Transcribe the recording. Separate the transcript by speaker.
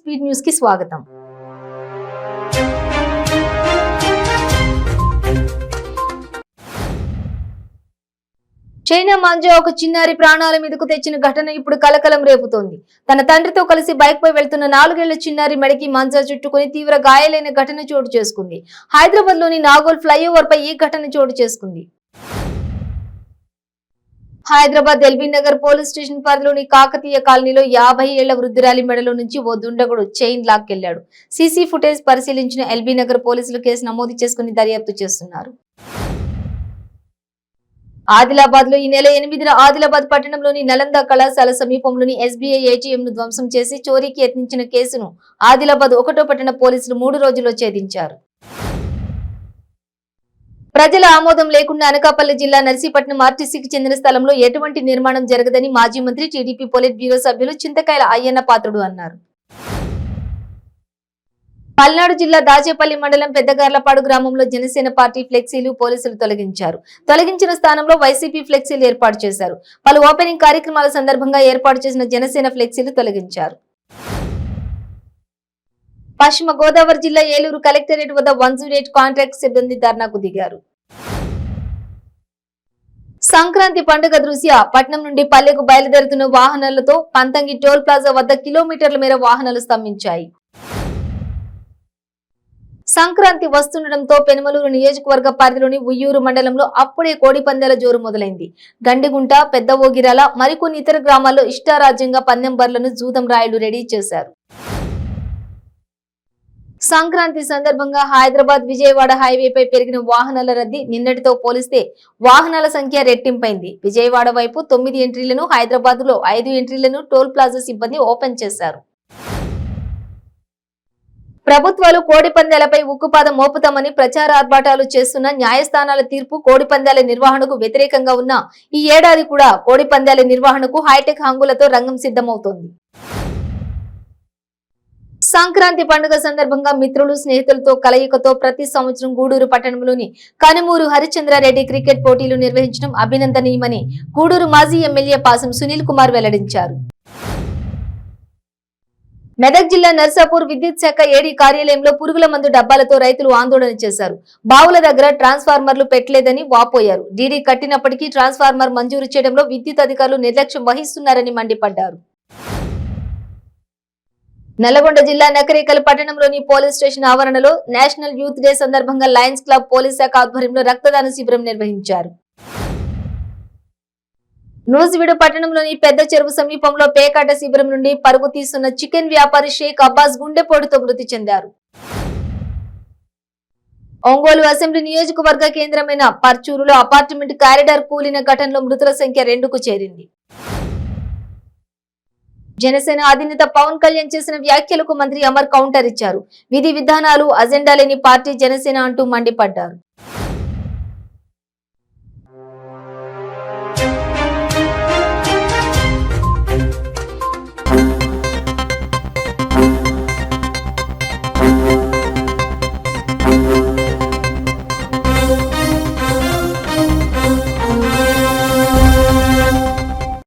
Speaker 1: Speed news కి స్వాగతం. China manja ఒక చిన్నారి ప్రాణాల మీదకు తెచ్చిన ఘటన ఇప్పుడు కలకలం రేపుతోంది. తన తండ్రితో కలిసి బైక్ పై వెళ్తున్న 4 ఏళ్ల చిన్నారి మెడకి మాంజా చుట్టుకుని తీవ్ర గాయాలైన ఘటన చోటు చేసుకుంది. హైదరాబాద్ లోని నాగోల్ ఫ్లైఓవర్ పై ఈ ఘటన చోటు చేసుకుంది. Hyderabad LB Nagar police station పరిధిలోని కాకతీయ కాలనీలో 50 ఏళ్ల వృద్ధురాలి మెడలో నుంచి ఓ దుండగుడు చైన్ లాక్కెళ్లాడు. సీసీ ఫుటేజ్ పరిశీలించిన ఎల్బీ నగర్ పోలీసులు కేసు నమోదు చేసుకుని దర్యాప్తు చేస్తున్నారు. ఆదిలాబాద్ లో ఈ నెల 8న ఆదిలాబాద్ పట్టణంలోని నలంద కళాశాల సమీపంలోని ఎస్బీఐ ఏటీఎం ను ధ్వంసం చేసి చోరీకి యత్నించిన కేసును ఆదిలాబాద్ 1వ పట్టణ పోలీసులు 3 రోజుల్లో ఛేదించారు. ప్రజల ఆమోదం లేకుండా అనకాపల్లి జిల్లా నర్సీపట్నం ఆర్టీసీకి చెందిన స్థలంలో ఎటువంటి నిర్మాణం జరగదని మాజీ మంత్రి టీడీపీ పొలిట్ బ్యూరో సభ్యులు చింతకాయల అయ్యన్న పాత్రుడు అన్నారు. పల్నాడు జిల్లా దాచేపల్లి మండలం పెద్దగార్లపాడు గ్రామంలో జనసేన పార్టీ ఫ్లెక్సీలు పోలీసులు తొలగించారు. తొలగించిన స్థానంలో వైసీపీ ఫ్లెక్సీలు ఏర్పాటు చేశారు. పలు ఓపెనింగ్ కార్యక్రమాల సందర్భంగా ఏర్పాటు చేసిన జనసేన ఫ్లెక్సీలు తొలగించారు. పశ్చిమ గోదావరి జిల్లా ఏలూరు కలెక్టరేట్ వద్ద 108 కాంట్రాక్ట్ సిబ్బంది ధర్నాకు దిగారు. సంక్రాంతి పండుగ దృష్ట్యా పట్నం నుండి పల్లెకు బయలుదేరుతున్న వాహనాలతో పంతంగి టోల్ ప్లాజా వద్ద కిలోమీటర్ల మేర వాహనాలు స్తంభించాయి. సంక్రాంతి వస్తుండటంతో పెనుమలూరు నియోజకవర్గ పరిధిలోని ఉయ్యూరు మండలంలో అప్పుడే కోడి పందాల జోరు మొదలైంది. గండిగుంట, పెద్ద ఓగిరాల మరికొన్ని ఇతర గ్రామాల్లో ఇష్టారాజ్యంగా పందెం బర్లను జూదం రాయుడు రెడీ చేశారు. సంక్రాంతి సందర్భంగా హైదరాబాద్ విజయవాడ హైవేపై పెరిగిన వాహనాల రద్దీ నిన్నటితో పోలిస్తే వాహనాల సంఖ్య రెట్టింపైంది. విజయవాడ వైపు 9 ఎంట్రీలను, హైదరాబాద్ లో 5 ఎంట్రీలను టోల్ ప్లాజా సిబ్బంది ఓపెన్ చేశారు. ప్రభుత్వాలు కోడి పందాలపై ఉక్కుపాదం మోపుతామని ప్రచార ఆర్భాటాలు చేస్తున్న న్యాయస్థానాల తీర్పు కోడి పందాల నిర్వహణకు వ్యతిరేకంగా ఉన్న ఈ ఏడాది కూడా కోడి పందాల నిర్వహణకు హైటెక్ హంగులతో రంగం సిద్ధమవుతోంది. సంక్రాంతి పండుగ సందర్భంగా మిత్రులు, స్నేహితులతో కలయికతో ప్రతి సంవత్సరం గూడూరు పట్టణంలోని కనుమూరు హరిచంద్రారెడ్డి క్రికెట్ పోటీలు నిర్వహించడం అభినందనీయమని గూడూరు మాజీ ఎమ్మెల్యే పాసం సునీల్ కుమార్ వెల్లడించారు. మెదక్ జిల్లా నర్సాపూర్ విద్యుత్ శాఖ ఏడీ కార్యాలయంలో పురుగుల మందు డబ్బాలతో రైతులు ఆందోళన చేశారు. బావుల దగ్గర ట్రాన్స్ఫార్మర్లు పెట్టలేదని వాపోయారు. డీడీ కట్టినప్పటికీ ట్రాన్స్ఫార్మర్ మంజూరు చేయడంలో విద్యుత్ అధికారులు నిర్లక్ష్యం వహిస్తున్నారని మండిపడ్డారు. నల్గొండ జిల్లా నకరేకల్ పట్టణంలోని పోలీస్ స్టేషన్ ఆవరణలో నేషనల్ యూత్ డే సందర్భంగా లయన్స్ క్లబ్ పోలీస్ శాఖ ఆధ్వర్యంలో రక్తదాన శిబిరం నిర్వహించారు. నూజివీడు పట్టణంలోని పెద్ద చెరువు సమీపంలో పేకాట శిబిరం నుండి పరుగు తీస్తున్న చికెన్ వ్యాపారి షేక్ అబ్బాస్ గుండెపోటుతో మృతి చెందారు. ఒంగోలు అసెంబ్లీ నియోజకవర్గ కేంద్రమైన పర్చూరులో అపార్ట్మెంట్ కారిడార్ కూలిన ఘటనలో మృతుల సంఖ్య 2కు చేరింది. జనసేన అధినేత పవన్ కళ్యాణ్ చేసిన వ్యాఖ్యలకు మంత్రి అమర్ కౌంటర్ ఇచ్చారు. విధి విధానాలు, అజెండా లేని పార్టీ జనసేన అంటూ మండిపడ్డారు.